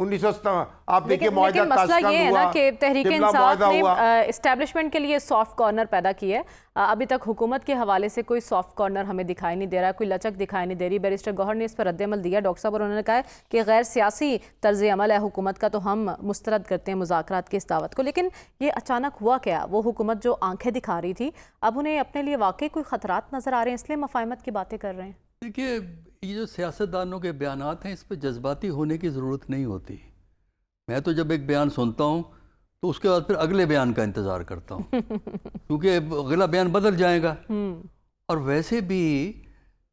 آپ دیکھیے لیکن مسئلہ یہ ہے نا کہ تحریک انصاف نے اسٹیبلشمنٹ کے لیے سافٹ کارنر پیدا کی ہے. ابھی تک حکومت کے حوالے سے کوئی سافٹ کارنر ہمیں دکھائی نہیں دے رہا ہے, کوئی لچک دکھائی نہیں دے رہی. بیرسٹر گوہر نے اس پر رد عمل دیا ڈاکٹر صاحب, اور انہوں نے کہا ہے کہ غیر سیاسی طرز عمل ہے حکومت کا, تو ہم مسترد کرتے ہیں مذاکرات کی اس دعوت کو. لیکن یہ اچانک ہوا کیا؟ وہ حکومت جو آنکھیں دکھا رہی تھی اب انہیں اپنے لیے واقعی کوئی خطرات نظر آ رہے ہیں, اس لیے مفاہمت کی باتیں کر رہے ہیں. دیکھیے یہ جو سیاستدانوں کے بیانات ہیں اس پہ جذباتی ہونے کی ضرورت نہیں ہوتی. میں تو جب ایک بیان سنتا ہوں تو اس کے بعد پھر اگلے بیان کا انتظار کرتا ہوں کیونکہ اگلا بیان بدل جائے گا. اور ویسے بھی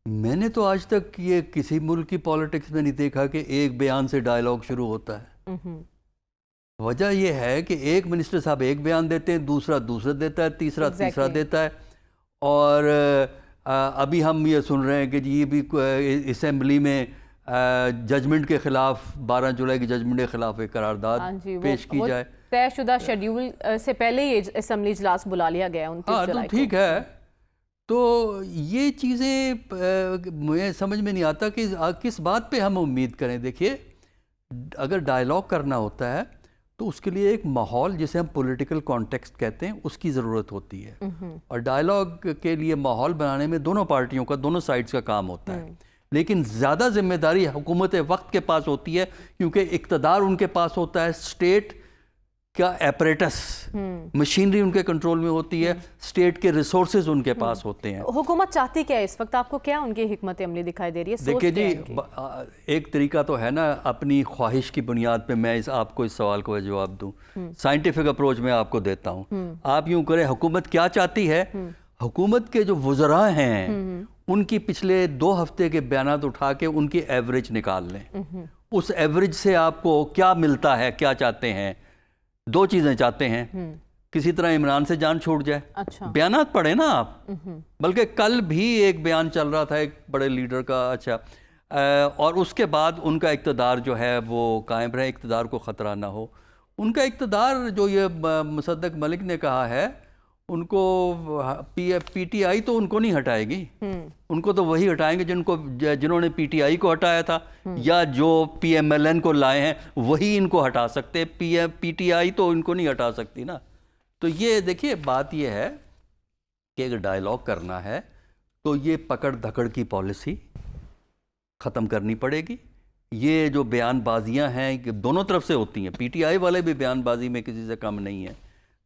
میں نے تو آج تک یہ کسی ملک کی پالیٹکس میں نہیں دیکھا کہ ایک بیان سے ڈائیلاگ شروع ہوتا ہے. وجہ یہ ہے کہ ایک منسٹر صاحب ایک بیان دیتے ہیں, دوسرا دیتا ہے, تیسرا دیتا ہے. اور ابھی ہم یہ سن رہے ہیں کہ یہ بھی اسمبلی میں ججمنٹ کے خلاف 12 جولائی کی ججمنٹ کے خلاف ایک قرارداد پیش کی جائے. طے شدہ شیڈیول سے پہلے ہی اسمبلی اجلاس بلا لیا گیا 29 جولائی کو. ٹھیک ہے, تو یہ چیزیں مجھے سمجھ میں نہیں آتا کہ کس بات پہ ہم امید کریں. دیکھیے اگر ڈائیلاگ کرنا ہوتا ہے تو اس کے لیے ایک ماحول جسے ہم پولیٹیکل کانٹیکسٹ کہتے ہیں اس کی ضرورت ہوتی ہے. اور ڈائیلاگ کے لیے ماحول بنانے میں دونوں پارٹیوں کا, دونوں سائڈز کا کام ہوتا ہے. لیکن زیادہ ذمہ داری حکومت وقت کے پاس ہوتی ہے کیونکہ اقتدار ان کے پاس ہوتا ہے, اسٹیٹ کا ایپریٹس مشینری ان کے کنٹرول میں ہوتی ہے, اسٹیٹ کے ریسورسز ان کے پاس ہوتے ہیں. حکومت چاہتی کیا ہے اس وقت؟ آپ کو کیا ان کی حکمت عملی دکھائی دے رہی ہے؟ دیکھیے جی, ایک طریقہ تو ہے نا اپنی خواہش کی بنیاد پہ میں آپ کو اس سوال کو جواب دوں. سائنٹیفک اپروچ میں آپ کو دیتا ہوں. آپ یوں کریں, حکومت کیا چاہتی ہے؟ حکومت کے جو وزراء ہیں ان کی پچھلے 2 ہفتے کے بیانات اٹھا کے ان کی ایوریج نکال لیں. اس ایوریج سے آپ کو کیا ملتا ہے, کیا چاہتے ہیں؟ 2 چیزیں چاہتے ہیں. کسی طرح عمران سے جان چھوٹ جائے. بیانات پڑھیں نا آپ. بلکہ کل بھی ایک بیان چل رہا تھا ایک بڑے لیڈر کا, اچھا, اور اس کے بعد ان کا اقتدار جو ہے وہ قائم رہے, اقتدار کو خطرہ نہ ہو. ان کا اقتدار جو یہ مصدق ملک نے کہا ہے, ان کو پی ٹی آئی تو ان کو نہیں ہٹائے گی. ان کو تو وہی ہٹائیں گے جنہوں نے پی ٹی آئی کو ہٹایا تھا, یا جو پی ایم ایل این کو لائے ہیں وہی ان کو ہٹا سکتے. پی ٹی آئی تو ان کو نہیں ہٹا سکتی نا. تو یہ دیکھیے بات یہ ہے کہ اگر ڈائیلاگ کرنا ہے تو یہ پکڑ دھکڑ کی پالیسی ختم کرنی پڑے گی. یہ جو بیان بازیاں ہیں کہ دونوں طرف سے ہوتی ہیں, پی ٹی آئی والے بھی بیان بازی میں کسی سے کم نہیں ہیں,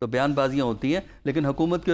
تو بیان بازیاں ہوتی ہیں. لیکن حکومت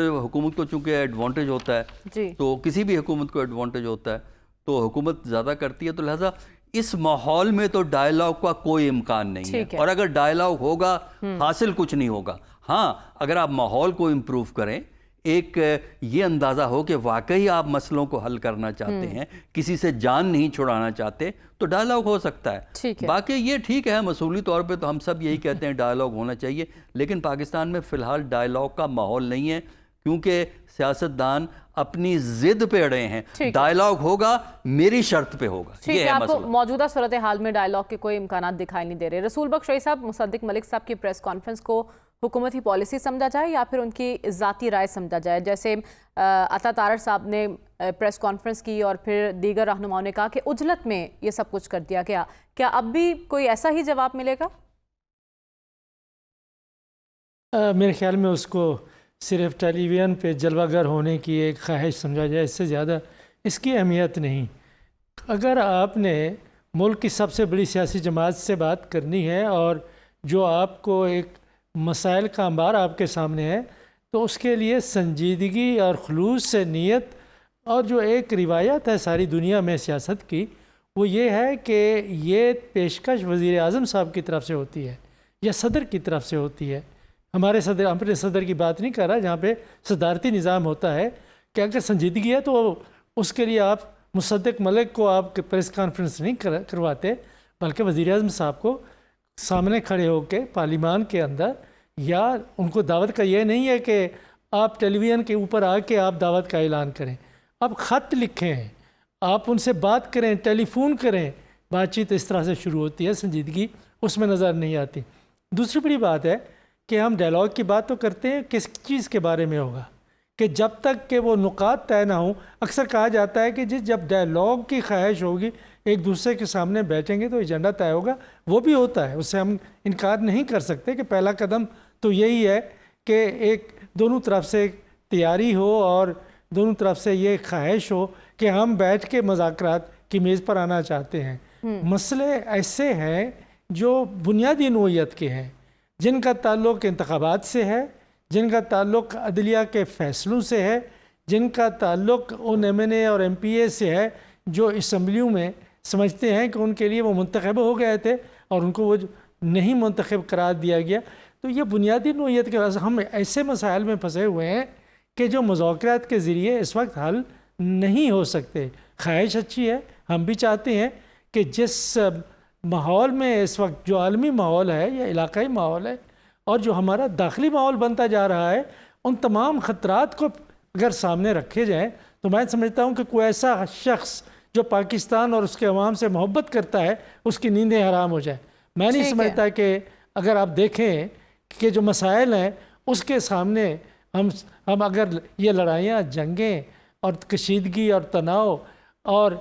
کو چونکہ ایڈوانٹیج ہوتا ہے, تو کسی بھی حکومت کو ایڈوانٹیج ہوتا ہے تو حکومت زیادہ کرتی ہے. تو لہٰذا اس ماحول میں تو ڈائیلاگ کا کوئی امکان نہیں ہے. اور اگر ڈائیلاگ ہوگا حاصل کچھ نہیں ہوگا. ہاں اگر آپ ماحول کو امپروو کریں, ایک یہ اندازہ ہو کہ واقعی آپ مسئلوں کو حل کرنا چاہتے ہیں, کسی سے جان نہیں چھڑانا چاہتے, تو ڈائیلاگ ہو سکتا ہے. باقی یہ ٹھیک ہے, اصولی طور پہ تو ہم سب یہی کہتے ہیں ڈائیلاگ ہونا چاہیے. لیکن پاکستان میں فی الحال ڈائیلاگ کا ماحول نہیں ہے کیونکہ سیاستدان اپنی ضد پہ اڑے ہیں. ڈائیلاگ ہوگا میری شرط پہ ہوگا. ٹھیک ہے, آپ کو موجودہ صورتحال میں ڈائیلاگ کے کوئی امکانات دکھائی نہیں دے رہے. رسول بخش رئی صاحب, مصدق ملک صاحب کی پریس کانفرنس کو حکومتی پالیسی سمجھا جائے یا پھر ان کی ذاتی رائے سمجھا جائے؟ جیسے عطا تارڑ صاحب نے پریس کانفرنس کی اور پھر دیگر رہنماؤں نے کہا کہ عجلت میں یہ سب کچھ کر دیا گیا. کیا اب بھی کوئی ایسا ہی جواب ملے گا؟ میرے خیال میں اس کو صرف ٹیلی ویژن پہ جلوہ گر ہونے کی ایک خواہش سمجھا جائے, اس سے زیادہ اس کی اہمیت نہیں. اگر آپ نے ملک کی سب سے بڑی سیاسی جماعت سے بات کرنی ہے اور جو آپ کو ایک مسائل کا انبار آپ کے سامنے ہے, تو اس کے لیے سنجیدگی اور خلوص سے نیت, اور جو ایک روایت ہے ساری دنیا میں سیاست کی, وہ یہ ہے کہ یہ پیشکش وزیر اعظم صاحب کی طرف سے ہوتی ہے یا صدر کی طرف سے ہوتی ہے. ہمارے صدر کی بات نہیں کر رہا, جہاں پہ صدارتی نظام ہوتا ہے کہ اگر سنجیدگی ہے تو اس کے لیے آپ مصدق ملک کو آپ کے پریس کانفرنس نہیں کرواتے, بلکہ وزیر اعظم صاحب کو سامنے کھڑے ہو کے پارلیمان کے اندر, یا ان کو دعوت کا یہ نہیں ہے کہ آپ ٹیلی ویژن کے اوپر آ کے آپ دعوت کا اعلان کریں. آپ خط لکھیں, آپ ان سے بات کریں, ٹیلی فون کریں. بات چیت اس طرح سے شروع ہوتی ہے, سنجیدگی اس میں نظر نہیں آتی. دوسری بڑی بات ہے کہ ہم ڈائیلاگ کی بات تو کرتے ہیں, کس چیز کے بارے میں ہوگا کہ جب تک کہ وہ نکات طے نہ ہوں. اکثر کہا جاتا ہے کہ جب ڈائیلاگ کی خواہش ہوگی ایک دوسرے کے سامنے بیٹھیں گے تو ایجنڈا طے ہوگا. وہ بھی ہوتا ہے, اس سے ہم انکار نہیں کر سکتے کہ پہلا قدم تو یہی ہے کہ ایک دونوں طرف سے تیاری ہو اور دونوں طرف سے یہ خواہش ہو کہ ہم بیٹھ کے مذاکرات کی میز پر آنا چاہتے ہیں. مسئلے ایسے ہیں جو بنیادی نوعیت کے ہیں, جن کا تعلق انتخابات سے ہے, جن کا تعلق عدلیہ کے فیصلوں سے ہے, جن کا تعلق ان ایم این اے اور ایم پی اے سے ہے جو اسمبلیوں میں سمجھتے ہیں کہ ان کے لیے وہ منتخب ہو گئے تھے اور ان کو وہ نہیں منتخب قرار دیا گیا. تو یہ بنیادی نوعیت کے وجہ سے ہم ایسے مسائل میں پھنسے ہوئے ہیں کہ جو مذاکرات کے ذریعے اس وقت حل نہیں ہو سکتے. خواہش اچھی ہے, ہم بھی چاہتے ہیں کہ جس ماحول میں اس وقت جو عالمی ماحول ہے یا علاقائی ماحول ہے اور جو ہمارا داخلی ماحول بنتا جا رہا ہے, ان تمام خطرات کو اگر سامنے رکھے جائیں تو میں سمجھتا ہوں کہ کوئی ایسا شخص جو پاکستان اور اس کے عوام سے محبت کرتا ہے اس کی نیندیں حرام ہو جائیں. میں نہیں سمجھتا کہ اگر آپ دیکھیں کہ جو مسائل ہیں اس کے سامنے ہم اگر یہ لڑائیاں, جنگیں اور کشیدگی اور تناؤ, اور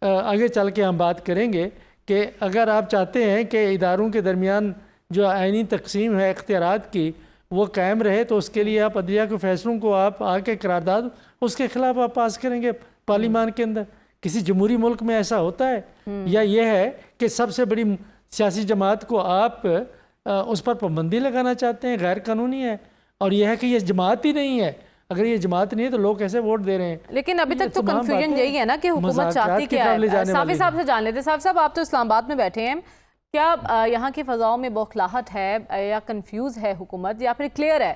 آگے چل کے ہم بات کریں گے کہ اگر آپ چاہتے ہیں کہ اداروں کے درمیان جو آئینی تقسیم ہے اختیارات کی وہ قائم رہے تو اس کے لیے آپ عدلیہ کے فیصلوں کو آپ آ کے قرارداد اس کے خلاف آپ پاس کریں گے پارلیمان کے اندر. کسی جمہوری ملک میں ایسا ہوتا ہے؟ یا یہ ہے کہ سب سے بڑی سیاسی جماعت کو آپ اس پر پابندی لگانا چاہتے ہیں, غیر قانونی ہے, اور یہ ہے کہ یہ جماعت ہی نہیں ہے. اگر یہ جماعت نہیں ہے تو لوگ کیسے ووٹ دے رہے ہیں؟ لیکن ابھی تک تو کنفیوژن یہی ہے نا کہ حکومت چاہتی کیا ہے. صافی صاحب سے جان لیتے. صافی صاحب, آپ تو اسلام آباد میں بیٹھے ہیں, کیا یہاں کی فضاؤں میں بوکھلاہٹ ہے یا کنفیوز ہے حکومت, یا پھر کلیئر ہے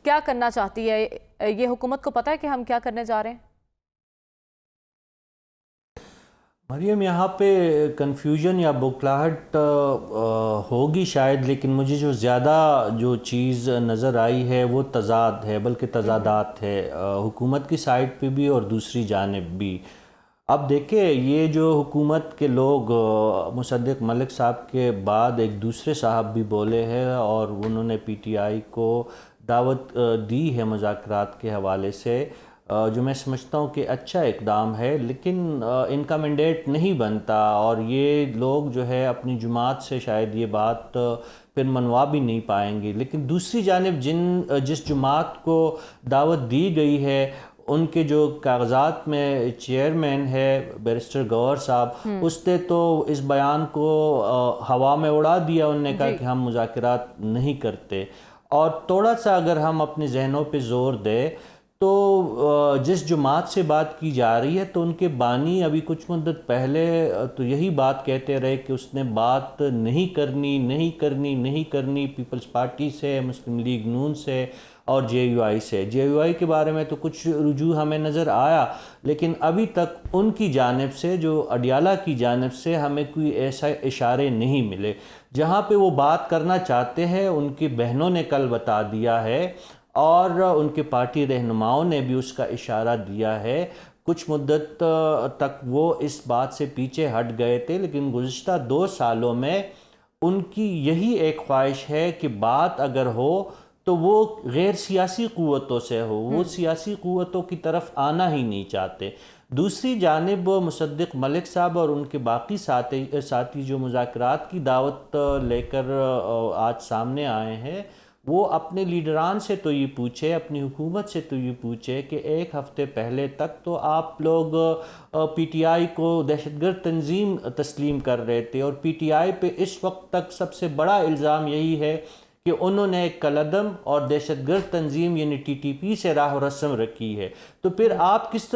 کیا کرنا چاہتی ہے یہ حکومت کو پتہ ہے کہ ہم کیا کرنے جا رہے ہیں؟ مریم, یہاں پہ کنفیوژن یا بوکھلاہٹ ہوگی شاید, لیکن مجھے جو زیادہ جو چیز نظر آئی ہے وہ تضاد ہے, بلکہ تضادات ہے حکومت کی سائٹ پہ بھی اور دوسری جانب بھی. اب دیکھیں, یہ جو حکومت کے لوگ مصدق ملک صاحب کے بعد ایک دوسرے صاحب بھی بولے ہیں اور انہوں نے پی ٹی آئی کو دعوت دی ہے مذاکرات کے حوالے سے, جو میں سمجھتا ہوں کہ اچھا اقدام ہے, لیکن ان کا مینڈیٹ نہیں بنتا اور یہ لوگ جو ہے اپنی جماعت سے شاید یہ بات پھر منوا بھی نہیں پائیں گے. لیکن دوسری جانب جس جماعت کو دعوت دی گئی ہے ان کے جو کاغذات میں چیئرمین ہے بیرسٹر گوہر صاحب, اس نے تو اس بیان کو ہوا میں اڑا دیا. انہوں نے کہا کہ ہم مذاکرات نہیں کرتے. اور تھوڑا سا اگر ہم اپنے ذہنوں پہ زور دیں تو جس جماعت سے بات کی جا رہی ہے تو ان کے بانی ابھی کچھ مدت پہلے تو یہی بات کہتے رہے کہ اس نے بات نہیں کرنی پیپلز پارٹی سے, مسلم لیگ نون سے اور جے یو آئی سے. جے یو آئی کے بارے میں تو کچھ رجوع ہمیں نظر آیا, لیکن ابھی تک ان کی جانب سے, جو اڈیالہ کی جانب سے, ہمیں کوئی ایسا اشارے نہیں ملے. جہاں پہ وہ بات کرنا چاہتے ہیں ان کی بہنوں نے کل بتا دیا ہے اور ان کے پارٹی رہنماؤں نے بھی اس کا اشارہ دیا ہے. کچھ مدت تک وہ اس بات سے پیچھے ہٹ گئے تھے, لیکن گزشتہ 2 سالوں میں ان کی یہی ایک خواہش ہے کہ بات اگر ہو تو وہ غیر سیاسی قوتوں سے ہو, وہ سیاسی قوتوں کی طرف آنا ہی نہیں چاہتے. دوسری جانب مصدق ملک صاحب اور ان کے باقی ساتھی جو مذاکرات کی دعوت لے کر آج سامنے آئے ہیں, وہ اپنے لیڈران سے تو یہ پوچھے, اپنی حکومت سے تو یہ پوچھے کہ 1 ہفتے پہلے تک تو آپ لوگ پی ٹی آئی کو دہشت گرد تنظیم تسلیم کر رہے تھے, اور پی ٹی آئی پہ اس وقت تک سب سے بڑا الزام یہی ہے کہ انہوں نے ایک کالعدم اور دہشت گرد تنظیم یعنی ٹی ٹی پی سے راہ و رسم رکھی ہے. تو پھر آپ کس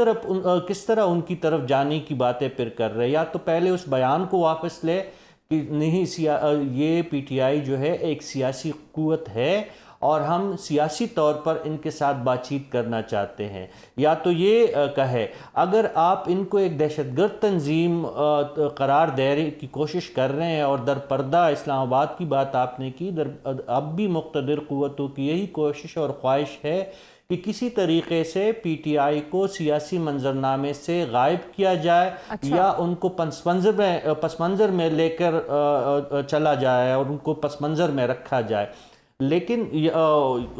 طرح ان کی طرف جانے کی باتیں پھر کر رہے ہیں؟ یا تو پہلے اس بیان کو واپس لے کہ نہیں, یہ پی ٹی آئی جو ہے ایک سیاسی قوت ہے اور ہم سیاسی طور پر ان کے ساتھ بات چیت کرنا چاہتے ہیں, یا تو یہ کہے اگر آپ ان کو ایک دہشت گرد تنظیم قرار دینے کی کوشش کر رہے ہیں اور در پردہ اسلام آباد کی بات آپ نے کی, اب بھی مقتدر قوتوں کی یہی کوشش اور خواہش ہے کہ کسی طریقے سے پی ٹی آئی کو سیاسی منظرنامے سے غائب کیا جائے, یا ان کو پس منظر میں لے کر چلا جائے اور ان کو پس منظر میں رکھا جائے. لیکن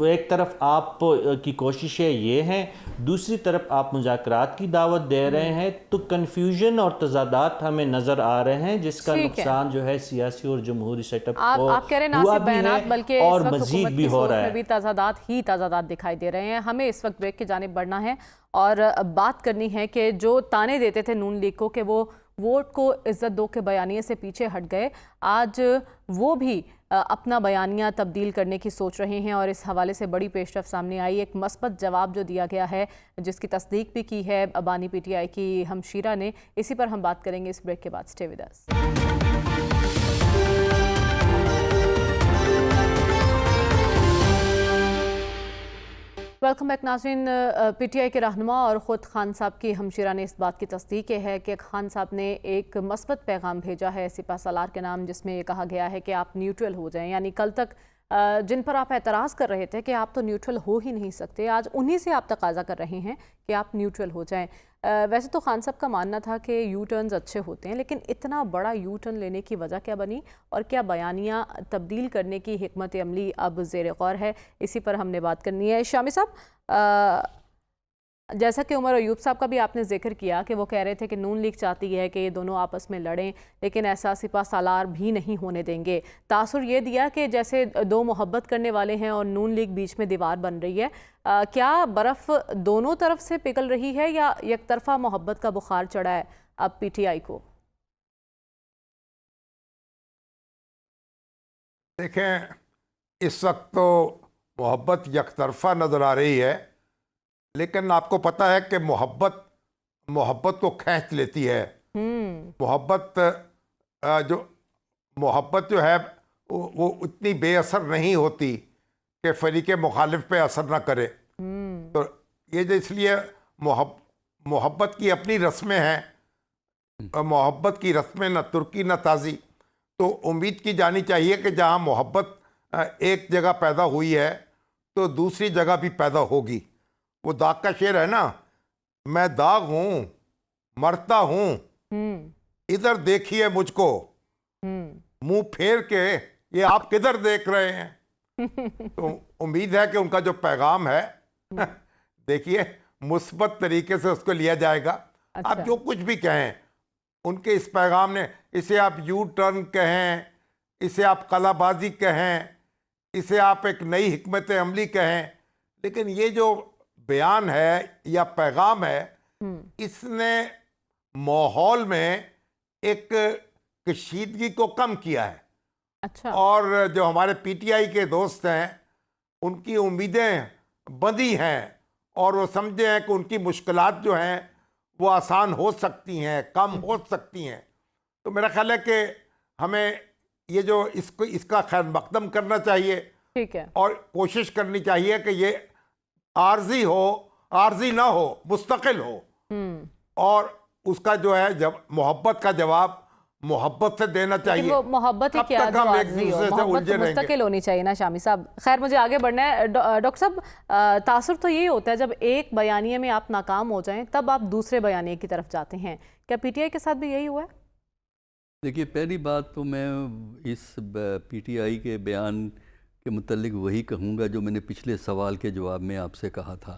ایک طرف آپ کی کوششیں یہ ہیں، دوسری طرف آپ مذاکرات کی دعوت دے رہے ہیں، تو کنفیوژن اور تضادات ہمیں نظر آ رہے ہیں، جس کا نقصان جو ہے سیاسی اور جمہوری سیٹ اپ کو آپ کہہ رہے ہیں نہ صرف بیانات بلکہ اور اس وقت مزید حکومت بھی کی ہو سوچ رہا میں ہے۔ بھی تضادات دکھائی دے رہے ہیں۔ ہمیں اس وقت بریک کی جانب بڑھنا ہے اور بات کرنی ہے کہ جو تانے دیتے تھے نون لیگ کو کہ وہ ووٹ کو عزت دو کے بیانیے سے پیچھے ہٹ گئے، آج وہ بھی اپنا بیانیہ تبدیل کرنے کی سوچ رہے ہیں، اور اس حوالے سے بڑی پیش رفت سامنے آئی۔ ایک مثبت جواب جو دیا گیا ہے، جس کی تصدیق بھی کی ہے بانی پی ٹی آئی کی ہمشیرہ نے، اسی پر ہم بات کریں گے اس بریک کے بعد۔ سٹے ود اس۔ ویلکم بیک ناظرین۔ پی ٹی آئی کے رہنما اور خود خان صاحب کی ہمشیرہ نے اس بات کی تصدیق کی ہے کہ خان صاحب نے ایک مثبت پیغام بھیجا ہے سپہ سالار کے نام، جس میں یہ کہا گیا ہے کہ آپ نیوٹرل ہو جائیں، یعنی کل تک جن پر آپ اعتراض کر رہے تھے کہ آپ تو نیوٹرل ہو ہی نہیں سکتے، آج انہی سے آپ تقاضا کر رہے ہیں کہ آپ نیوٹرل ہو جائیں۔ ویسے تو خان صاحب کا ماننا تھا کہ یو ٹرنز اچھے ہوتے ہیں، لیکن اتنا بڑا یو ٹرن لینے کی وجہ کیا بنی اور کیا بیانیہ تبدیل کرنے کی حکمت عملی اب زیر غور ہے، اسی پر ہم نے بات کرنی ہے۔ شامی صاحب، جیسا کہ عمر ایوب صاحب کا بھی آپ نے ذکر کیا کہ وہ کہہ رہے تھے کہ نون لیگ چاہتی ہے کہ یہ دونوں آپس میں لڑیں، لیکن ایسا سپہ سالار بھی نہیں ہونے دیں گے۔ تاثر یہ دیا کہ جیسے دو محبت کرنے والے ہیں اور نون لیگ بیچ میں دیوار بن رہی ہے۔ کیا برف دونوں طرف سے پگھل رہی ہے یا یک طرفہ محبت کا بخار چڑھا ہے اب پی ٹی آئی کو؟ دیکھیں، اس وقت تو محبت یک طرفہ نظر آ رہی ہے، لیکن آپ کو پتہ ہے کہ محبت کو کھینچ لیتی ہے۔ محبت جو ہے وہ اتنی بے اثر نہیں ہوتی کہ فریق مخالف پہ اثر نہ کرے۔ تو یہ جو اس لیے محبت کی اپنی رسمیں ہیں، محبت کی رسمیں نہ ترکی نہ تازی، تو امید کی جانی چاہیے کہ جہاں محبت ایک جگہ پیدا ہوئی ہے تو دوسری جگہ بھی پیدا ہوگی۔ وہ داغ کا شعر ہے نا، میں داغ ہوں مرتا ہوں ادھر دیکھیے مجھ کو، منہ پھیر کے یہ آپ کدھر دیکھ رہے ہیں؟ تو امید ہے کہ ان کا جو پیغام ہے دیکھیے مثبت طریقے سے اس کو لیا جائے گا۔ آپ جو کچھ بھی کہیں، ان کے اس پیغام نے، اسے آپ یو ٹرن کہیں، اسے آپ قلعہ بازی کہیں، اسے آپ ایک نئی حکمت عملی کہیں، لیکن یہ جو بیان ہے یا پیغام ہے، اس نے ماحول میں ایک کشیدگی کو کم کیا ہے۔ اور جو ہمارے پی ٹی آئی کے دوست ہیں، ان کی امیدیں بندھی ہیں اور وہ سمجھے ہیں کہ ان کی مشکلات جو ہیں وہ آسان ہو سکتی ہیں، کم ہو سکتی ہیں۔ تو میرا خیال ہے کہ ہمیں یہ جو اس کا خیر مقدم کرنا چاہیے، ٹھیک ہے، اور کوشش کرنی چاہیے کہ یہ عارضی نہ ہو، مستقل ہو، اور اس کا جو ہے جب محبت کا جواب محبت سے دینا چاہیے۔ وہ محبت ہی کیا جو عارضی ہو، محبت تو مستقل ہونی چاہیے نا شامی صاحب۔ خیر، مجھے آگے بڑھنا ہے۔ ڈاکٹر صاحب، تاثر تو یہی ہوتا ہے جب ایک بیانیے میں آپ ناکام ہو جائیں تب آپ دوسرے بیانیے کی طرف جاتے ہیں، کیا پی ٹی آئی کے ساتھ بھی یہی ہوا ہے؟ دیکھیے، پہلی بات تو میں اس پی ٹی آئی کے بیان کے متعلق وہی کہوں گا جو میں نے پچھلے سوال کے جواب میں آپ سے کہا تھا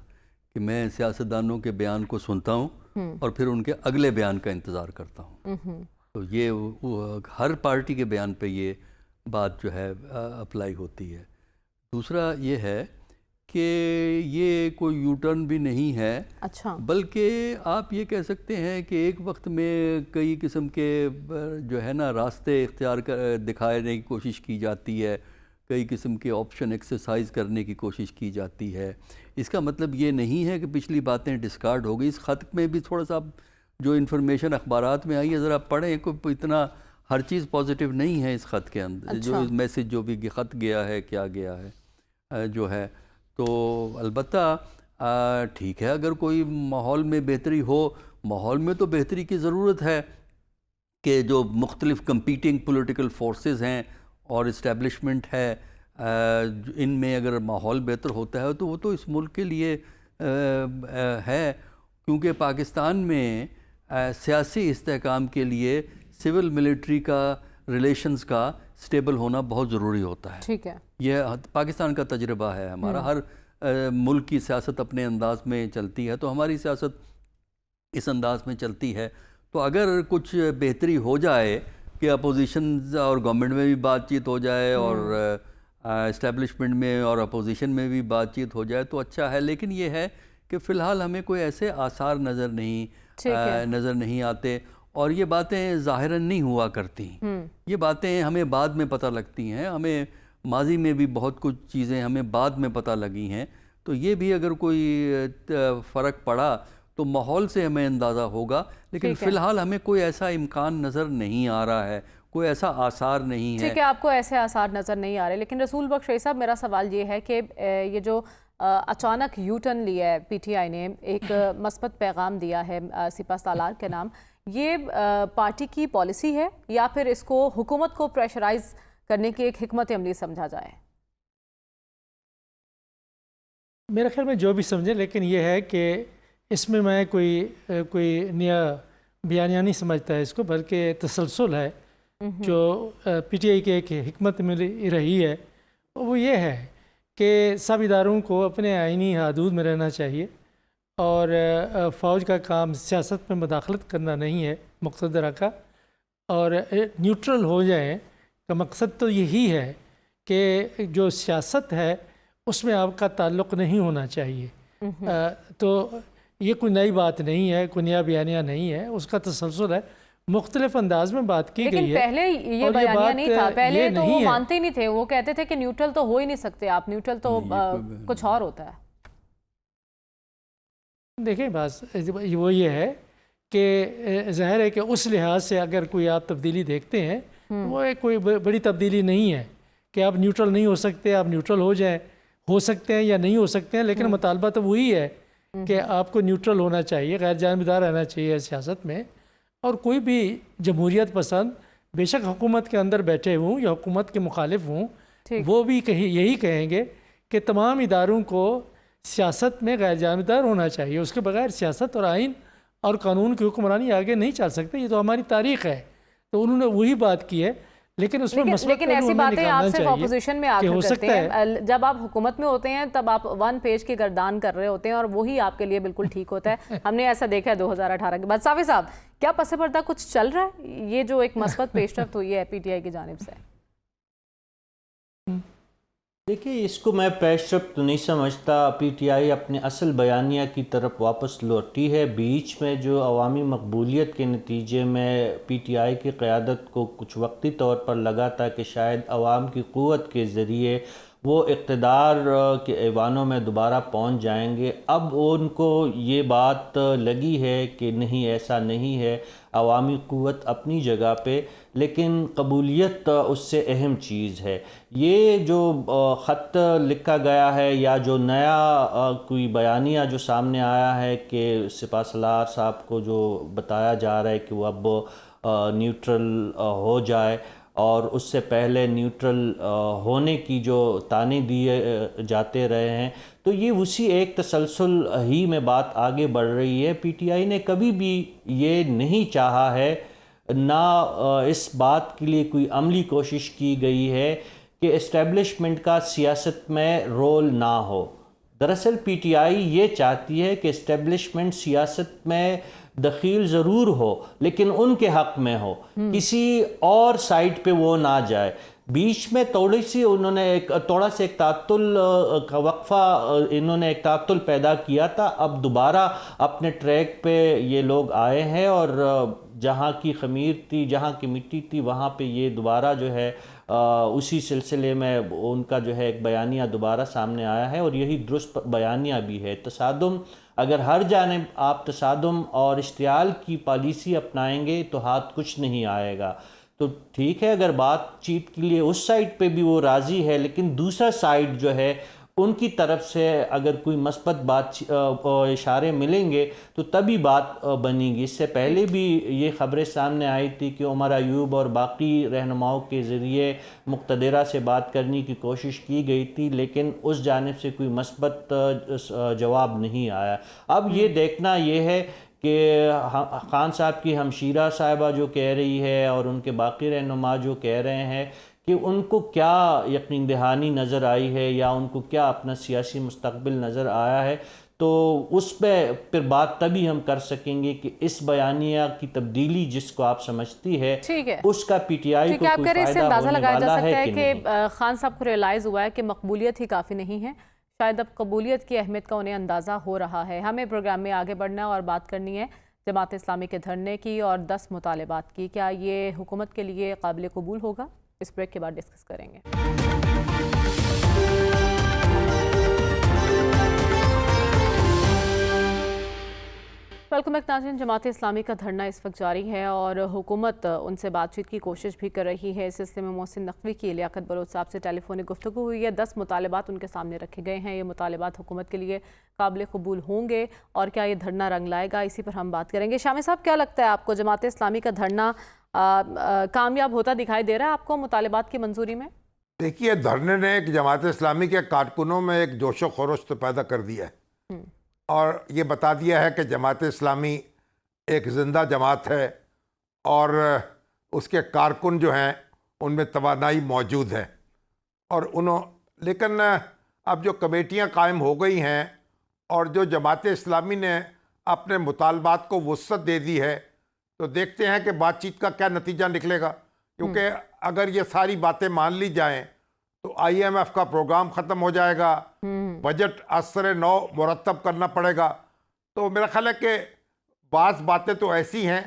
کہ میں سیاستدانوں کے بیان کو سنتا ہوں اور پھر ان کے اگلے بیان کا انتظار کرتا ہوں۔ تو یہ ہر پارٹی کے بیان پہ یہ بات جو ہے اپلائی ہوتی ہے۔ دوسرا یہ ہے کہ یہ کوئی یو ٹرن بھی نہیں ہے، بلکہ آپ یہ کہہ سکتے ہیں کہ ایک وقت میں کئی قسم کے جو ہے نا راستے اختیار دکھانے کی کوشش کی جاتی ہے، کئی قسم کے آپشن ایکسرسائز کرنے کی کوشش کی جاتی ہے۔ اس کا مطلب یہ نہیں ہے کہ پچھلی باتیں ڈسکارڈ ہو گئی۔ اس خط میں بھی تھوڑا سا جو انفارمیشن اخبارات میں آئی ہے ذرا پڑھیں، کوئی اتنا ہر چیز پازیٹیو نہیں ہے اس خط کے اندر، جو میسج جو بھی خط گیا ہے، کیا گیا ہے جو ہے۔ تو البتہ ٹھیک ہے، اگر کوئی ماحول میں بہتری ہو، ماحول میں تو بہتری کی ضرورت ہے کہ جو مختلف کمپیٹنگ پولیٹیکل فورسز ہیں اور اسٹیبلشمنٹ ہے، ان میں اگر ماحول بہتر ہوتا ہے تو وہ تو اس ملک کے لیے ہے، کیونکہ پاکستان میں سیاسی استحکام کے لیے سول ملٹری کا ریلیشنز کا اسٹیبل ہونا بہت ضروری ہوتا ہے. ٹھیک ہے. یہ پاکستان کا تجربہ ہے ہمارا. ہر ملک کی سیاست اپنے انداز میں چلتی ہے, تو ہماری سیاست اس انداز میں چلتی ہے. تو اگر کچھ بہتری ہو جائے کہ اپوزیشن اور گورنمنٹ میں بھی بات چیت ہو جائے اور اسٹیبلشمنٹ میں اور اپوزیشن میں بھی بات چیت ہو جائے تو اچھا ہے. لیکن یہ ہے کہ فی الحال ہمیں کوئی ایسے آثار نظر نہیں آتے, اور یہ باتیں ظاہراً نہیں ہوا کرتی. یہ باتیں ہمیں بعد میں پتہ لگتی ہیں. ہمیں ماضی میں بھی بہت کچھ چیزیں ہمیں بعد میں پتہ لگی ہیں. تو یہ بھی اگر کوئی فرق پڑا تو ماحول سے ہمیں اندازہ ہوگا. لیکن فی الحال ہمیں کوئی ایسا امکان نظر نہیں آ رہا ہے, کوئی ایسا آثار نہیں ہے. ٹھیک ہے, آپ کو ایسے آثار نظر نہیں آ رہے. لیکن رسول بخش رئی صاحب, میرا سوال یہ ہے کہ یہ جو اچانک یو ٹرن لیا ہے پی ٹی آئی نے, ایک مثبت پیغام دیا ہے سپہ سالار کے نام, یہ پارٹی کی پالیسی ہے یا پھر اس کو حکومت کو پریشرائز کرنے کی ایک حکمت عملی سمجھا جائے؟ میرے خیال میں جو بھی سمجھے, لیکن یہ ہے کہ اس میں میں کوئی نیا بیانیہ نہیں سمجھتا ہے اس کو, بلکہ تسلسل ہے جو پی ٹی آئی کی ایک حکمت ملی رہی ہے. وہ یہ ہے کہ سب اداروں کو اپنے آئینی حدود میں رہنا چاہیے, اور فوج کا کام سیاست میں مداخلت کرنا نہیں ہے مقتدرہ کا, اور نیوٹرل ہو جائیں کا مقصد تو یہی ہے کہ جو سیاست ہے اس میں آپ کا تعلق نہیں ہونا چاہیے. تو یہ کوئی نئی بات نہیں ہے, کوئی نیا بیانیہ نہیں ہے, اس کا تسلسل ہے, مختلف انداز میں بات کی گئی ہے. لیکن پہلے یہ بیانیہ نہیں تھا, پہلے تو وہ مانتے ہی نہیں تھے, وہ کہتے تھے کہ نیوٹرل تو ہو ہی نہیں سکتے آپ, نیوٹرل تو کچھ اور ہوتا ہے. دیکھیں بس وہ یہ ہے کہ ظاہر ہے کہ اس لحاظ سے اگر کوئی آپ تبدیلی دیکھتے ہیں وہ ایک کوئی بڑی تبدیلی نہیں ہے کہ آپ نیوٹرل نہیں ہو سکتے, آپ نیوٹرل ہو جائیں, ہو سکتے ہیں یا نہیں ہو سکتے ہیں, لیکن مطالبہ تو وہی ہے کہ آپ کو نیوٹرل ہونا چاہیے, غیر جانبدار رہنا چاہیے سیاست میں. اور کوئی بھی جمہوریت پسند بے شک حکومت کے اندر بیٹھے ہوں یا حکومت کے مخالف ہوں, وہ بھی یہی کہیں گے کہ تمام اداروں کو سیاست میں غیر جانبدار ہونا چاہیے. اس کے بغیر سیاست اور آئین اور قانون کی حکمرانی آگے نہیں چل سکتے. یہ تو ہماری تاریخ ہے. تو انہوں نے وہی بات کی ہے, لیکن اس میں لیکن ایسی باتیں آپ صرف اپوزیشن میں آ کر کرتے ہیں. جب آپ حکومت میں ہوتے ہیں تب آپ 1 پیج کی گردان کر رہے ہوتے ہیں, اور وہی آپ کے لیے بالکل ٹھیک ہوتا ہے. ہم نے ایسا دیکھا ہے 2018 کے بعد. صافی صاحب, کیا پس پردہ کچھ چل رہا ہے؟ یہ جو ایک مثبت پیش رفت ہوئی ہے پی ٹی آئی کی جانب سے. دیکھیے, اس کو میں پیش رفت تو نہیں سمجھتا. پی ٹی آئی اپنے اصل بیانیہ کی طرف واپس لوٹی ہے. بیچ میں جو عوامی مقبولیت کے نتیجے میں پی ٹی آئی کی قیادت کو کچھ وقتی طور پر لگا تھا کہ شاید عوام کی قوت کے ذریعے وہ اقتدار کے ایوانوں میں دوبارہ پہنچ جائیں گے. اب ان کو یہ بات لگی ہے کہ نہیں, ایسا نہیں ہے. عوامی قوت اپنی جگہ پہ, لیکن قبولیت اس سے اہم چیز ہے. یہ جو خط لکھا گیا ہے یا جو نیا کوئی بیانیہ جو سامنے آیا ہے کہ سپہ سالار صاحب کو جو بتایا جا رہا ہے کہ وہ اب نیوٹرل ہو جائے, اور اس سے پہلے نیوٹرل ہونے کی جو تانے دیے جاتے رہے ہیں, تو یہ اسی ایک تسلسل ہی میں بات آگے بڑھ رہی ہے. پی ٹی آئی نے کبھی بھی یہ نہیں چاہا ہے, نہ اس بات کے لیے کوئی عملی کوشش کی گئی ہے کہ اسٹیبلشمنٹ کا سیاست میں رول نہ ہو. دراصل پی ٹی آئی یہ چاہتی ہے کہ اسٹیبلشمنٹ سیاست میں دخیل ضرور ہو, لیکن ان کے حق میں ہو, کسی اور سائٹ پہ وہ نہ جائے. بیچ میں انہوں نے تھوڑا سا ایک تعطل کا وقفہ, انہوں نے ایک تعطل پیدا کیا تھا. اب دوبارہ اپنے ٹریک پہ یہ لوگ آئے ہیں, اور جہاں کی خمیر تھی, جہاں کی مٹی تھی, وہاں پہ یہ دوبارہ جو ہے اسی سلسلے میں ان کا جو ہے ایک بیانیہ دوبارہ سامنے آیا ہے, اور یہی درست بیانیہ بھی ہے. تصادم, اگر ہر جانب آپ تصادم اور اشتعال کی پالیسی اپنائیں گے تو ہاتھ کچھ نہیں آئے گا. تو ٹھیک ہے, اگر بات چیت کے لیے اس سائٹ پہ بھی وہ راضی ہے, لیکن دوسرا سائٹ جو ہے ان کی طرف سے اگر کوئی مثبت اشارے ملیں گے تو تبھی بات بنے گی. اس سے پہلے بھی یہ خبریں سامنے آئی تھی کہ عمر ایوب اور باقی رہنماؤں کے ذریعے مقتدرہ سے بات کرنے کی کوشش کی گئی تھی, لیکن اس جانب سے کوئی مثبت جواب نہیں آیا. اب یہ دیکھنا یہ ہے کہ خان صاحب کی ہمشیرہ صاحبہ جو کہہ رہی ہے اور ان کے باقی رہنما جو کہہ رہے ہیں کہ ان کو کیا یقین دہانی نظر آئی ہے یا ان کو کیا اپنا سیاسی مستقبل نظر آیا ہے، تو اس پہ پھر بات تبھی ہم کر سکیں گے کہ اس بیانیہ کی تبدیلی جس کو آپ سمجھتی ہے اس کا پی ٹی آئی کو کوئی فائدہ ہونے والا ہے کہ نہیں۔ خان صاحب کو ریئلائز ہوا ہے کہ مقبولیت ہی کافی نہیں ہے، شاید اب قبولیت کی اہمیت کا انہیں اندازہ ہو رہا ہے۔ ہمیں پروگرام میں آگے بڑھنا اور بات کرنی ہے جماعت اسلامی کے دھرنے کی اور 10 مطالبات کی۔ کیا یہ حکومت کے لیے قابل قبول ہوگا؟ اس بریک کے بعد ڈسکس کریں گے۔ ویلکم بیک ناظرین، جماعت اسلامی کا دھرنا اس وقت جاری ہے اور حکومت ان سے بات چیت کی کوشش بھی کر رہی ہے۔ اس سلسلے میں محسن نقوی کی لیاقت بلوچ صاحب سے ٹیلی فونک گفتگو ہوئی ہے۔ 10 مطالبات ان کے سامنے رکھے گئے ہیں۔ یہ مطالبات حکومت کے لیے قابل قبول ہوں گے اور کیا یہ دھرنا رنگ لائے گا، اسی پر ہم بات کریں گے۔ شامی صاحب، کیا لگتا ہے آپ کو جماعت اسلامی کا دھرنا کامیاب ہوتا دکھائی دے رہا ہے آپ کو مطالبات کی منظوری میں؟ دیکھیے، دھرنے نے ایک جماعت اسلامی کے کارکنوں میں ایک جوش و خروش تو پیدا کر دیا ہے اور یہ بتا دیا ہے کہ جماعت اسلامی ایک زندہ جماعت ہے اور اس کے کارکن جو ہیں ان میں توانائی موجود ہے۔ اور لیکن اب جو کمیٹیاں قائم ہو گئی ہیں اور جو جماعت اسلامی نے اپنے مطالبات کو وسعت دے دی ہے، تو دیکھتے ہیں کہ بات چیت کا کیا نتیجہ نکلے گا، کیونکہ اگر یہ ساری باتیں مان لی جائیں تو آئی ایم ایف کا پروگرام ختم ہو جائے گا، بجٹ اثر نو مرتب کرنا پڑے گا۔ تو میرا خیال ہے کہ بعض باتیں تو ایسی ہیں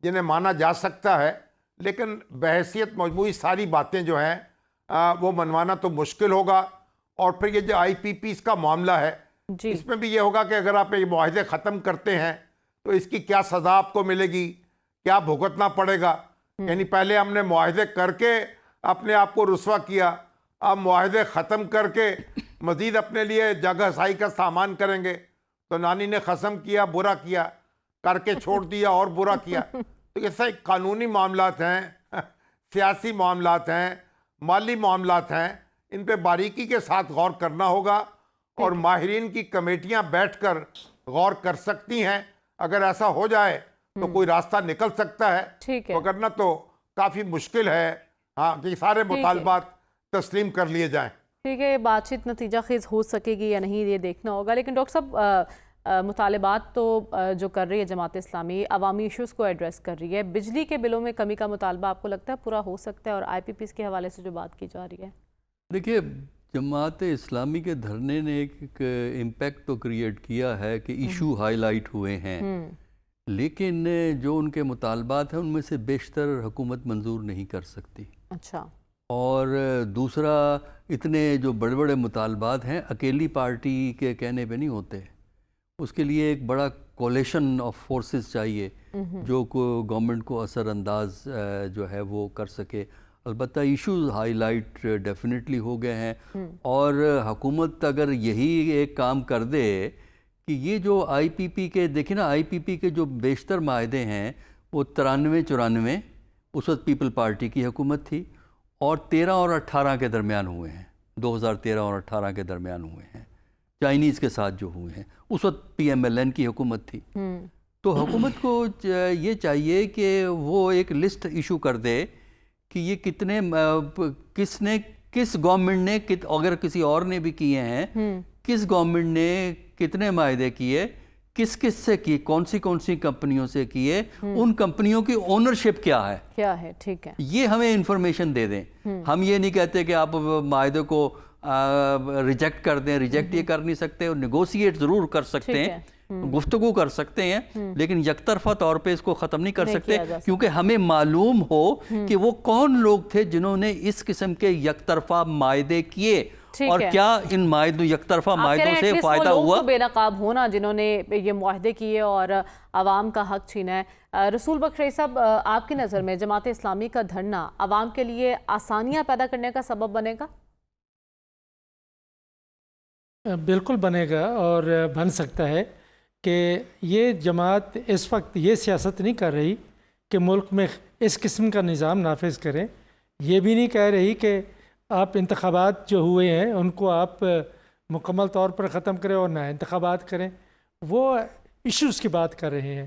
جنہیں مانا جا سکتا ہے، لیکن بحیثیت مجموعی ساری باتیں جو ہیں وہ منوانا تو مشکل ہوگا۔ اور پھر یہ جو آئی پی پیز کا معاملہ ہے، اس میں بھی یہ ہوگا کہ اگر آپ یہ معاہدے ختم کرتے ہیں تو اس کی کیا سزا آپ کو ملے گی، کیا بھگتنا پڑے گا۔ یعنی پہلے ہم نے معاہدے کر کے اپنے آپ کو رسوا کیا، اب معاہدے ختم کر کے مزید اپنے لیے جگہ سائی کا سامان کریں گے۔ تو نانی نے قسم کیا، برا کیا، کر کے چھوڑ دیا اور برا کیا۔ تو یہ سب قانونی معاملات ہیں، سیاسی معاملات ہیں، مالی معاملات ہیں، ان پہ باریکی کے ساتھ غور کرنا ہوگا اور ماہرین کی کمیٹیاں بیٹھ کر غور کر سکتی ہیں۔ اگر ایسا ہو جائے تو کوئی راستہ نکل سکتا ہے، وگرنہ تو کافی مشکل ہے کہ سارے مطالبات تسلیم کر لیے جائیں۔ ٹھیک ہے، بات چیت نتیجہ خیز ہو سکے گی یا نہیں یہ دیکھنا ہوگا۔ لیکن ڈاکٹر صاحب، مطالبات تو جو کر رہی ہے جماعت اسلامی عوامی ایشوز کو ایڈریس کر رہی ہے۔ بجلی کے بلوں میں کمی کا مطالبہ آپ کو لگتا ہے پورا ہو سکتا ہے؟ اور آئی پی پیز کے حوالے سے جو بات کی جا رہی ہے، دیکھیے، جماعت اسلامی کے دھرنے نے ایک امپیکٹ تو کریٹ کیا ہے کہ ایشو ہائی لائٹ ہوئے ہیں، لیکن جو ان کے مطالبات ہیں ان میں سے بیشتر حکومت منظور نہیں کر سکتی۔ اچھا، اور دوسرا، اتنے جو بڑے بڑے مطالبات ہیں اکیلی پارٹی کے کہنے پہ نہیں ہوتے، اس کے لیے ایک بڑا کولیشن آف فورسز چاہیے جو گورنمنٹ کو اثر انداز جو ہے وہ کر سکے۔ البتہ ایشوز ہائی لائٹ ڈیفینیٹلی ہو گئے ہیں، اور حکومت اگر یہی ایک کام کر دے کہ یہ جو آئی پی پی کے، دیکھیں نا، آئی پی پی کے جو بیشتر معاہدے ہیں وہ 93-94 اس وقت پیپل پارٹی کی حکومت تھی، اور 13 اور 18 کے درمیان ہوئے ہیں، 2013 اور 18 کے درمیان ہوئے ہیں، چائنیز کے ساتھ جو ہوئے ہیں، اس وقت پی ایم ایل این کی حکومت تھی۔ تو حکومت کو یہ چاہیے کہ وہ ایک لسٹ ایشو کر دے کہ یہ کتنے، کس گورنمنٹ نے، اگر کسی اور نے بھی کیے ہیں، کس گورنمنٹ نے کتنے معاہدے کیے، کس سے کیے، کون سی کمپنیوں سے کیے، ان کمپنیوں کی اونرشپ کیا ہے، ٹھیک ہے، یہ ہمیں انفارمیشن دے دیں۔ ہم یہ نہیں کہتے کہ آپ معاہدے کو ریجیکٹ کر دیں، ریجیکٹ یہ کر نہیں سکتے، اور نیگوسیٹ ضرور کر سکتے ہیں، گفتگو کر سکتے ہیں، لیکن یک طرفہ طور پہ اس کو ختم نہیں کر سکتے، کیونکہ ہمیں معلوم ہو کہ وہ کون لوگ تھے جنہوں نے اس قسم کے یک طرفہ معاہدے کیے، اور کیا ان یک طرفہ معاہدوں سے فائدہ ہوا۔ بے نقاب ہونا جنہوں نے یہ معاہدے کیے اور عوام کا حق چھینا ہے۔ رسول بخش رئیس صاحب، آپ کی نظر میں جماعت اسلامی کا دھرنا عوام کے لیے آسانیاں پیدا کرنے کا سبب بنے گا؟ بالکل بنے گا، اور بن سکتا ہے کہ یہ جماعت اس وقت یہ سیاست نہیں کر رہی کہ ملک میں اس قسم کا نظام نافذ کریں، یہ بھی نہیں کہہ رہی کہ آپ انتخابات جو ہوئے ہیں ان کو آپ مکمل طور پر ختم کریں اور نہ انتخابات کریں۔ وہ ایشوز کی بات کر رہے ہیں۔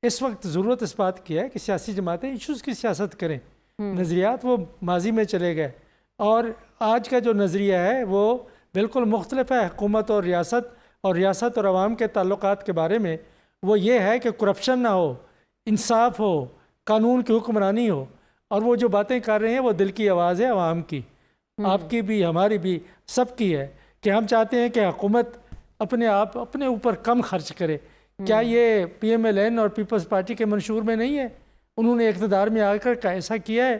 اس وقت ضرورت اس بات کی ہے کہ سیاسی جماعتیں ایشوز کی سیاست کریں، نظریات وہ ماضی میں چلے گئے، اور آج کا جو نظریہ ہے وہ بالکل مختلف ہے حکومت اور ریاست اور عوام کے تعلقات کے بارے میں۔ وہ یہ ہے کہ کرپشن نہ ہو، انصاف ہو، قانون کی حکمرانی ہو، اور وہ جو باتیں کر رہے ہیں وہ دل کی آواز ہے عوام کی، آپ کی بھی، ہماری بھی، سب کی ہے، کہ ہم چاہتے ہیں کہ حکومت اپنے اوپر کم خرچ کرے۔ کیا یہ پی ایم ایل این اور پیپلز پارٹی کے منشور میں نہیں ہے؟ انہوں نے اقتدار میں آ کر ایسا کیا ہے۔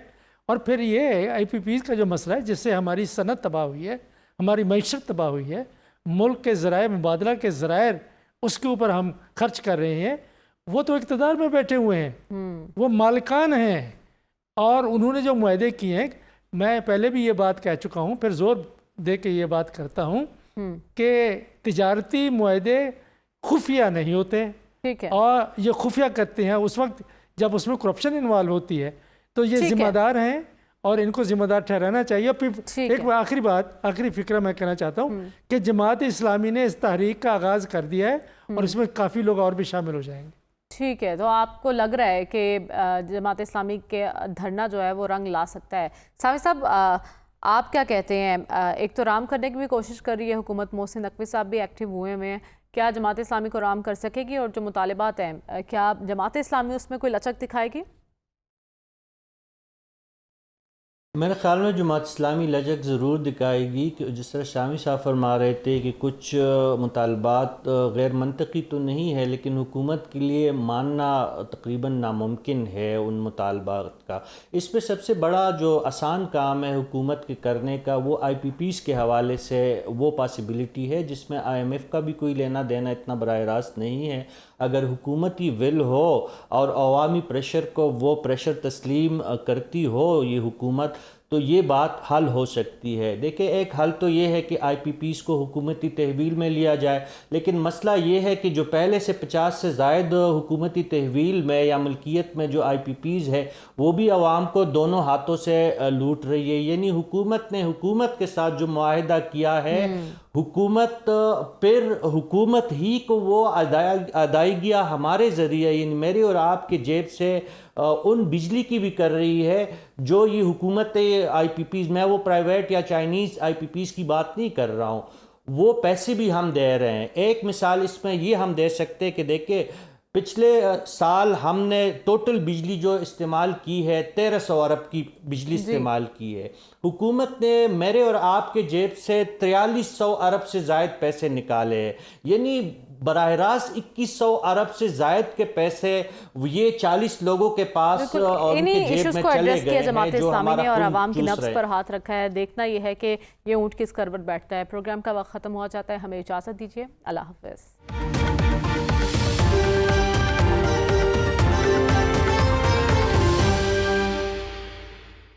اور پھر یہ آئی پی پیز کا جو مسئلہ ہے جس سے ہماری صنعت تباہ ہوئی ہے، ہماری معیشت تباہ ہوئی ہے، ملک کے ذرائع مبادلہ کے ذرائع اس کے اوپر ہم خرچ کر رہے ہیں، وہ تو اقتدار میں بیٹھے ہوئے ہیں، وہ مالکان ہیں، اور انہوں نے جو معاہدے کیے ہیں، میں پہلے بھی یہ بات کہہ چکا ہوں، پھر زور دے کے یہ بات کرتا ہوں کہ تجارتی معاہدے خفیہ نہیں ہوتے، اور یہ خفیہ کرتے ہیں اس وقت جب اس میں کرپشن انوالو ہوتی ہے، تو یہ ذمہ دار ہیں اور ان کو ذمہ دار ٹھہرانا چاہیے۔ ایک آخری فکرہ میں کہنا چاہتا ہوں کہ جماعت اسلامی نے اس تحریک کا آغاز کر دیا ہے، اور اس میں کافی لوگ اور بھی شامل ہو جائیں گے۔ ٹھیک ہے، تو آپ کو لگ رہا ہے کہ جماعت اسلامی کے دھرنا جو ہے وہ رنگ لا سکتا ہے؟ صافی صاحب، آپ کیا کہتے ہیں؟ ایک تو رام کرنے کی بھی کوشش کر رہی ہے حکومت، محسن نقوی صاحب بھی ایکٹیو ہوئے ہیں، کیا جماعت اسلامی کو رام کر سکے گی؟ اور جو مطالبات ہیں، کیا جماعت اسلامی اس میں کوئی لچک دکھائے گی؟ میرے خیال میں جماعت اسلامی لچک ضرور دکھائے گی، کہ جس طرح شامی صاحب فرما رہے تھے کہ کچھ مطالبات غیر منطقی تو نہیں ہے، لیکن حکومت کے لیے ماننا تقریباً ناممکن ہے ان مطالبات کا۔ اس پہ سب سے بڑا جو آسان کام ہے حکومت کے کرنے کا، وہ آئی پی پیز کے حوالے سے وہ پاسبلٹی ہے جس میں آئی ایم ایف کا بھی کوئی لینا دینا اتنا براہ راست نہیں ہے۔ اگر حکومتی ول ہو اور عوامی پریشر کو وہ پریشر تسلیم کرتی ہو یہ حکومت، تو یہ بات حل ہو سکتی ہے۔ دیکھیں، ایک حل تو یہ ہے کہ آئی پی پیز کو حکومتی تحویل میں لیا جائے، لیکن مسئلہ یہ ہے کہ جو پہلے سے 50 سے زائد حکومتی تحویل میں یا ملکیت میں جو آئی پی پیز ہے، وہ بھی عوام کو دونوں ہاتھوں سے لوٹ رہی ہے۔ یعنی حکومت نے حکومت کے ساتھ جو معاہدہ کیا ہے، حکومت پھر حکومت ہی کو وہ ادائیگیاں ہمارے ذریعے، یعنی میرے اور آپ کے جیب سے ان بجلی کی بھی کر رہی ہے جو یہ حکومت آئی پی پیز، میں وہ پرائیویٹ یا چائنیز آئی پی پیز کی بات نہیں کر رہا ہوں، وہ پیسے بھی ہم دے رہے ہیں۔ ایک مثال اس میں یہ ہم دے سکتے کہ دیکھیں، پچھلے سال ہم نے ٹوٹل بجلی جو استعمال کی ہے 1300 ارب کی بجلی استعمال کی ہے۔ حکومت نے میرے اور آپ کے جیب سے 4300 ارب سے زائد پیسے نکالے ہیں، یعنی براہ راست 2100 ارب سے زائد کے پیسے یہ 40 لوگوں کے پاس اور ان کے جیب میں چلے گئے ہیں، جو ہمارا اور خون عوام کی چوس نبض رہے پر ہاتھ رکھا ہے۔ دیکھنا یہ ہے کہ یہ اونٹ کس کروٹ بیٹھتا ہے۔ پروگرام کا وقت ختم ہوا جاتا ہے، ہمیں اجازت دیجیے، اللہ حافظ۔